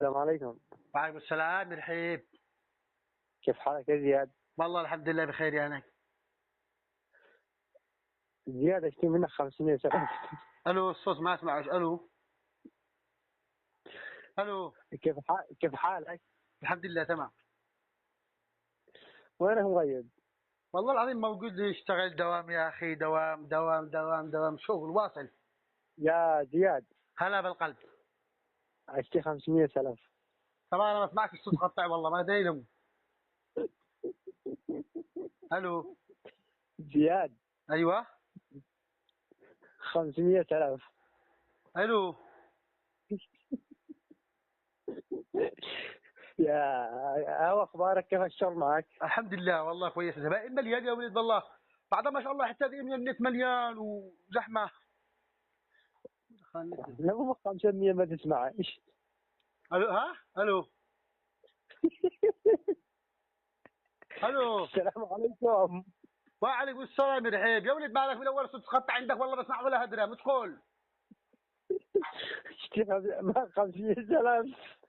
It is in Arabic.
السلام عليكم. وعليكم السلام رحيب. كيف حالك يا زياد؟ والله الحمد لله بخير يا أنا. زياد اشتري منك 500 سنة. ألو، الصوت ما أسمعش. ألو ألو. كيف حالك؟ الحمد لله تمام. وينك مغيب؟ والله العظيم موجود يشتغل دوام يا أخي، دوام دوام دوام دوام، شغل واصل. يا زياد هلا بالقلب. اشتري 500 سلف. طبعا أنا ما أسمعك، الصوت قطع والله ما أدري لهم. ألو. زياد أيوه. 500 سلف. ألو. يا هو اخبارك؟ كيف الشغل معك؟ الحمد لله والله كويس، زبائن مليان يا ولد والله. بعد ما شاء الله حتى من النت مليان وزحمة. لو 500 ما تسمعش. ألو، ها. ألو. ألو. السلام عليكم. وعليكم السلام رحيب يا ولد، مالك من اول صوت قطع عندك والله، بسمع ولا هدرة مدخل. اشتري 500 سلف.